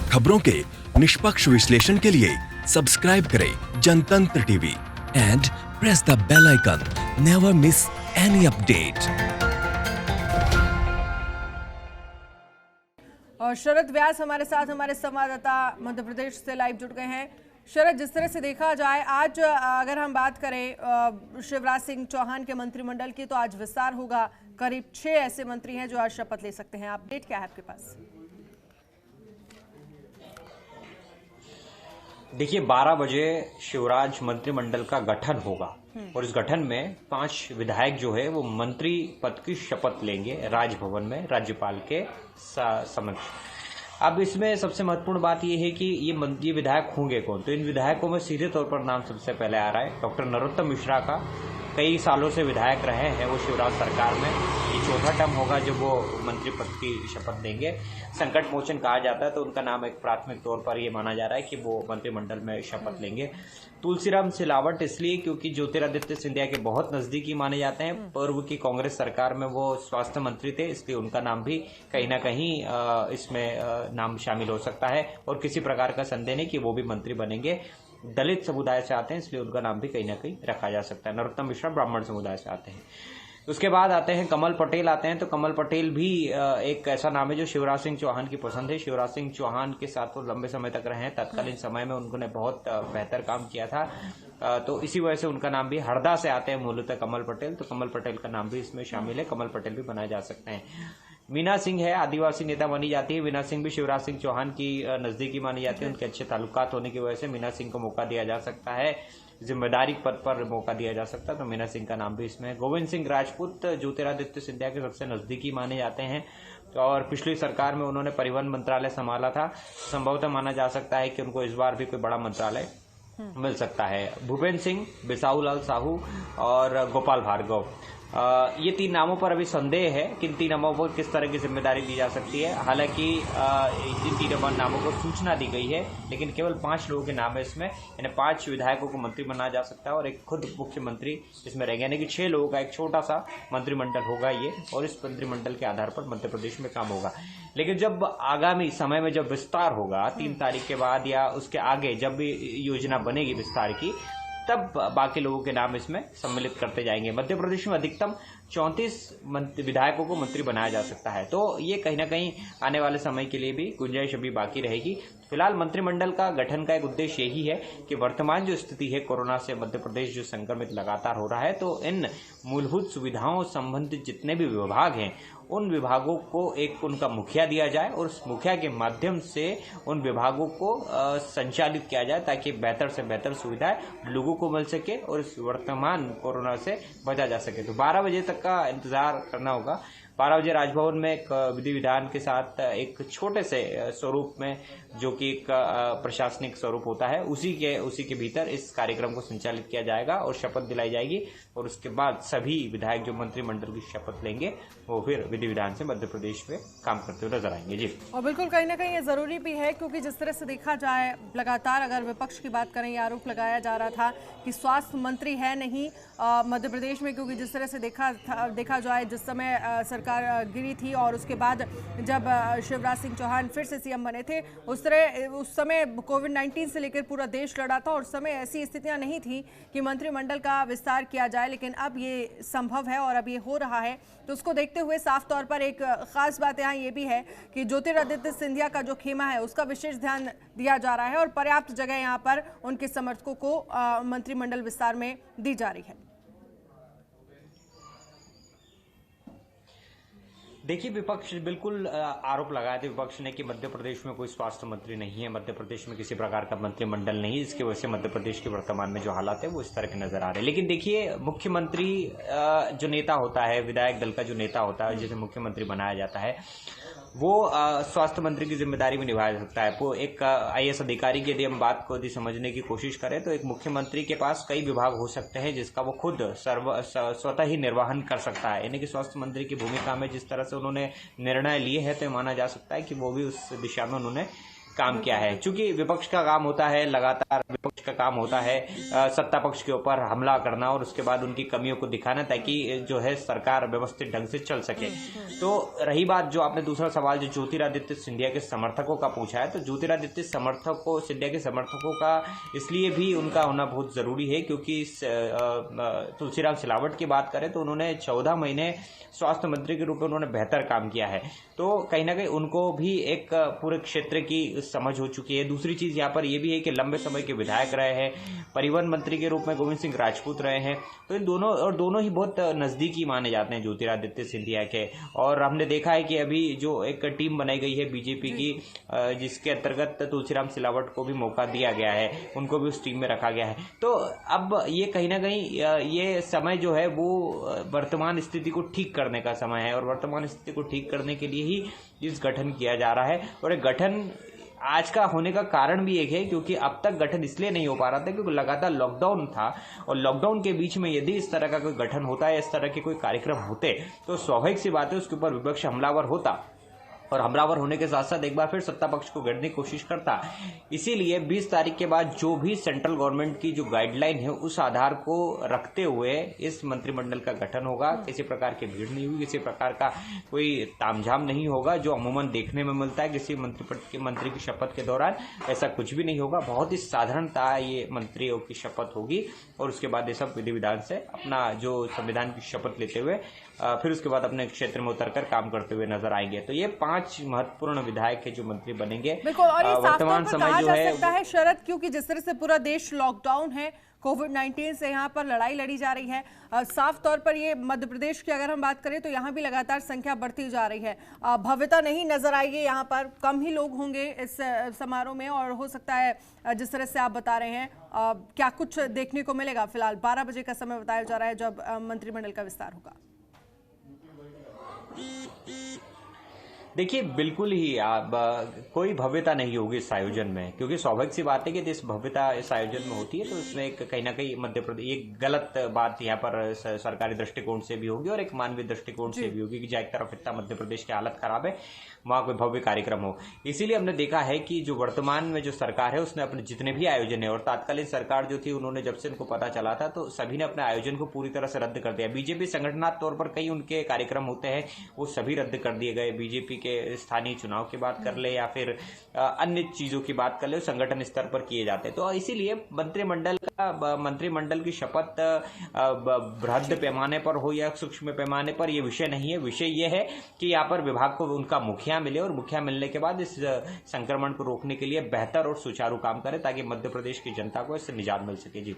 खबरों के निष्पक्ष विश्लेषण के लिए सब्सक्राइब करें Jantantra TV and press the bell icon. Never miss any update. और शरद व्यास हमारे साथ, हमारे संवाददाता मध्य प्रदेश से लाइव जुड़ गए हैं। शरद, जिस तरह से देखा जाए आज अगर हम बात करें शिवराज सिंह चौहान के मंत्रिमंडल की, तो आज विस्तार होगा। करीब 6 ऐसे मंत्री हैं जो आज शपथ ले सकते हैं। अपडेट क्या है आपके पास? देखिए, 12 बजे शिवराज मंत्रिमंडल का गठन होगा और इस गठन में 5 विधायक जो है वो मंत्री पद की शपथ लेंगे राजभवन में राज्यपाल के समक्ष। अब इसमें सबसे महत्वपूर्ण बात यह है कि ये विधायक होंगे कौन। तो इन विधायकों में सीधे तौर पर नाम सबसे पहले आ रहा है डॉक्टर नरोत्तम मिश्रा का। कई सालों से विधायक रहे हैं वो शिवराज सरकार में। ये चौथा टर्म होगा जब वो मंत्री पद की शपथ देंगे। संकट मोचन कहा जाता है तो उनका नाम एक प्राथमिक तौर पर ये माना जा रहा है कि वो मंत्रिमंडल में शपथ लेंगे। तुलसीराम सिलावट इसलिए क्योंकि ज्योतिरादित्य सिंधिया के बहुत नजदीकी माने जाते हैं। पूर्व की कांग्रेस सरकार में वो स्वास्थ्य मंत्री थे, इसलिए उनका नाम भी कहीं ना कहीं इसमें नाम शामिल हो सकता है और किसी प्रकार का संदेह नहीं कि वो भी मंत्री बनेंगे। दलित समुदाय से आते हैं इसलिए उनका नाम भी कहीं ना कहीं रखा जा सकता है। नरोत्तम मिश्रा ब्राह्मण समुदाय से आते हैं। उसके बाद आते हैं कमल पटेल आते हैं। तो कमल पटेल भी एक ऐसा नाम है जो शिवराज सिंह चौहान की पसंद है। शिवराज सिंह चौहान के साथ वो लंबे समय तक रहे हैं। तत्कालीन समय में उन्होंने बहुत बेहतर काम किया था, तो इसी वजह से उनका नाम भी हरदा से आते हैं मूलतः कमल पटेल। तो कमल पटेल का नाम भी इसमें शामिल है। कमल पटेल भी बनाए जा सकते हैं। मीना सिंह है, आदिवासी नेता मानी जाती है। मीना सिंह भी शिवराज सिंह चौहान की नजदीकी मानी जाती है। उनके अच्छे ताल्लुकात होने की वजह से मीना सिंह को मौका दिया जा सकता है, जिम्मेदारी पद पर मौका दिया जा सकता है। तो मीना सिंह का नाम भी इसमें है। गोविंद सिंह राजपूत ज्योतिरादित्य सिंधिया के सबसे नजदीकी माने जाते हैं और पिछली सरकार में उन्होंने परिवहन मंत्रालय संभाला था। संभवतः माना जा सकता है कि उनको इस बार भी कोई बड़ा मंत्रालय मिल सकता है। भूपेन्द्र सिंह, बिसाहूलाल साहू और गोपाल भार्गव, ये 3 नामों पर अभी संदेह है कि इन 3 नामों पर किस तरह की जिम्मेदारी दी जा सकती है। हालांकि इन 3 नामों को सूचना दी गई है, लेकिन केवल 5 लोगों के नाम है इसमें। यानी 5 विधायकों को मंत्री बनाया जा सकता है और एक खुद मुख्यमंत्री इसमें रहेंगे। यानी कि 6 लोगों का एक छोटा सा मंत्रिमंडल होगा ये, और इस मंत्रिमंडल के आधार पर मध्य प्रदेश में काम होगा। लेकिन जब आगामी समय में जब विस्तार होगा 3 तारीख के बाद या उसके आगे जब भी योजना बनेगी विस्तार की, तब बाकी लोगों के नाम इसमें सम्मिलित करते जाएंगे। मध्य प्रदेश में अधिकतम 34 विधायकों को मंत्री बनाया जा सकता है। तो ये कहीं ना कहीं आने वाले समय के लिए भी गुंजाइश अभी बाकी रहेगी। फिलहाल मंत्रिमंडल का गठन का एक उद्देश्य यही है कि वर्तमान जो स्थिति है कोरोना से मध्य प्रदेश जो संक्रमित लगातार हो रहा है, तो इन मूलभूत सुविधाओं संबंधित जितने भी विभाग हैं उन विभागों को एक उनका मुखिया दिया जाए और उस मुखिया के माध्यम से उन विभागों को संचालित किया जाए ताकि बेहतर से बेहतर सुविधाएं लोगों को मिल सके और इस वर्तमान कोरोना से बचा जा सके। तो 12 बजे तक का इंतजार करना होगा। 12 बजे राजभवन में एक विधि विधान के साथ एक छोटे से स्वरूप में, जो कि एक प्रशासनिक स्वरूप होता है, उसी के भीतर इस कार्यक्रम को संचालित किया जाएगा और शपथ दिलाई जाएगी। और उसके बाद सभी विधायक जो मंत्रिमंडल की शपथ लेंगे वो फिर विधि विधान से मध्य प्रदेश में काम करते हुए नजर आएंगे। जी, और बिल्कुल कहीं ना कहीं ये जरूरी भी है, क्योंकि जिस तरह से देखा जाए लगातार अगर विपक्ष की बात करें, ये आरोप लगाया जा रहा था कि स्वास्थ्य मंत्री है नहीं मध्य प्रदेश में, क्योंकि जिस तरह से देखा जाए जिस समय सरकार गिरी थी और उसके बाद जब शिवराज सिंह चौहान फिर से सीएम बने थे, उस समय कोविड-19 से लेकर पूरा देश लड़ा था और उस समय ऐसी स्थितियां नहीं थी कि मंत्रिमंडल का विस्तार किया जाए। लेकिन अब ये संभव है और अब ये हो रहा है। तो उसको देखते हुए साफ तौर पर एक खास बात यहाँ ये भी है कि ज्योतिरादित्य सिंधिया का जो खेमा है उसका विशेष ध्यान दिया जा रहा है और पर्याप्त जगह यहाँ पर उनके समर्थकों को मंत्रिमंडल विस्तार में दी जा रही है। देखिए, विपक्ष बिल्कुल आरोप लगाए थे विपक्ष ने कि मध्य प्रदेश में कोई स्वास्थ्य मंत्री नहीं है, मध्य प्रदेश में किसी प्रकार का मंत्रिमंडल नहीं, इसकी वजह से मध्य प्रदेश के वर्तमान में जो हालात है वो इस तरह के नजर आ रहे हैं। लेकिन देखिए, मुख्यमंत्री जो नेता होता है, विधायक दल का जो नेता होता है जिसे मुख्यमंत्री बनाया जाता है, वो स्वास्थ्य मंत्री की जिम्मेदारी भी निभा सकता है। वो एक IAS अधिकारी की यदि हम बात को यदि समझने की कोशिश करें तो एक मुख्यमंत्री के पास कई विभाग हो सकते हैं जिसका वो खुद स्वतः ही निर्वहन कर सकता है। यानी कि स्वास्थ्य मंत्री की भूमिका में जिस तरह से उन्होंने निर्णय लिए हैं तो माना जा सकता है कि वो भी उस दिशा में उन्होंने काम किया है। चूंकि विपक्ष का काम होता है, लगातार विपक्ष का काम होता है सत्ता पक्ष के ऊपर हमला करना और उसके बाद उनकी कमियों को दिखाना, ताकि जो है सरकार व्यवस्थित ढंग से चल सके। तो रही बात जो आपने दूसरा सवाल जो ज्योतिरादित्य सिंधिया के समर्थकों का पूछा है, तो ज्योतिरादित्य सिंधिया के समर्थकों का इसलिए भी उनका होना बहुत जरूरी है क्योंकि तुलसीराम सिलावट की बात करें तो उन्होंने 14 महीने स्वास्थ्य मंत्री के रूप में उन्होंने बेहतर काम किया है। तो कहीं ना कहीं उनको भी एक पूरे क्षेत्र की समझ हो चुकी है। दूसरी चीज यहाँ पर यह भी है कि लंबे समय के विधायक रहे हैं, परिवहन मंत्री के रूप में गोविंद सिंह राजपूत रहे हैं, तो इन दोनों ही बहुत नजदीकी माने जाते हैं ज्योतिरादित्य सिंधिया के। और हमने देखा है कि अभी जो एक टीम बनाई गई है बीजेपी की, जिसके अंतर्गत तुलसीराम सिलावट को भी मौका दिया गया है, उनको भी उस टीम में रखा गया है। तो अब ये कहीं ना कहीं ये समय जो है वो वर्तमान स्थिति को ठीक करने का समय है और वर्तमान स्थिति को ठीक करने के लिए ही इस गठन किया जा रहा है। और एक गठन आज का होने का कारण भी एक है क्योंकि अब तक गठन इसलिए नहीं हो पा रहा था क्योंकि लगातार लॉकडाउन था और लॉकडाउन के बीच में यदि इस तरह का कोई गठन होता है, इस तरह के कोई कार्यक्रम होते तो स्वाभाविक सी बात है उसके ऊपर विपक्ष हमलावर होता और हमलावर होने के साथ साथ एक बार फिर सत्ता पक्ष को घेरने की कोशिश करता। इसीलिए 20 तारीख के बाद जो भी सेंट्रल गवर्नमेंट की जो गाइडलाइन है उस आधार को रखते हुए इस मंत्रिमंडल का गठन होगा। किसी प्रकार की भीड़ नहीं होगी, किसी प्रकार का कोई तामझाम नहीं होगा जो अमूमन देखने में मिलता है किसी मंत्री की शपथ के दौरान। ऐसा कुछ भी नहीं होगा, बहुत ही साधारणता ये मंत्रियों की शपथ होगी और उसके बाद ये सब विधि विधान से अपना जो संविधान की शपथ लेते हुए फिर उसके बाद अपने क्षेत्र में उतरकर काम करते हुए नजर आएंगे। तो ये 5 महत्वपूर्ण विधायक है जो मंत्री बनेंगे। बिल्कुल, और ये वर्तमान समय जो है सकता है शरद, क्योंकि जिस तरह से पूरा देश लॉकडाउन है, कोविड-19 से यहाँ पर लड़ाई लड़ी जा रही है। साफ तौर पर ये मध्य प्रदेश की अगर हम बात करें तो यहाँ भी लगातार संख्या बढ़ती जा रही है। भव्यता नहीं नजर आएगी, यहाँ पर कम ही लोग होंगे इस समारोह में और हो सकता है जिस तरह से आप बता रहे हैं क्या कुछ देखने को मिलेगा। फिलहाल 12 बजे का समय बताया जा रहा है जब मंत्रिमंडल का विस्तार होगा। देखिए बिल्कुल ही कोई भव्यता नहीं होगी इस आयोजन में, क्योंकि स्वाभाविक सी बात है कि इस भव्यता इस आयोजन में होती है तो इसमें एक कहीं ना कहीं मध्य प्रदेश एक गलत बात यहाँ पर सरकारी दृष्टिकोण से भी होगी और एक मानवीय दृष्टिकोण से भी होगी कि एक तरफ इतना मध्य प्रदेश की हालत खराब है वहां कोई भव्य कार्यक्रम हो। इसीलिए हमने देखा है कि जो वर्तमान में जो सरकार है उसने अपने जितने भी आयोजन है और तात्कालीन सरकार जो थी उन्होंने जब से उनको पता चला था तो सभी ने अपने आयोजन को पूरी तरह से रद्द कर दिया। बीजेपी संगठनात्मक तौर पर कई उनके कार्यक्रम होते हैं वो सभी रद्द कर दिए गए। बीजेपी के स्थानीय चुनाव की बात कर ले या फिर अन्य चीजों की बात कर ले, संगठन स्तर पर किए जाते हैं। तो इसीलिए मंत्रिमंडल की शपथ बृहद पैमाने पर हो या सूक्ष्म पैमाने पर यह विषय नहीं है। विषय यह है कि यहाँ पर विभाग को उनका मुखिया मिले और मुखिया मिलने के बाद इस संक्रमण को रोकने के लिए बेहतर और सुचारू काम करे ताकि मध्य प्रदेश की जनता को इससे निजात मिल सके। जी।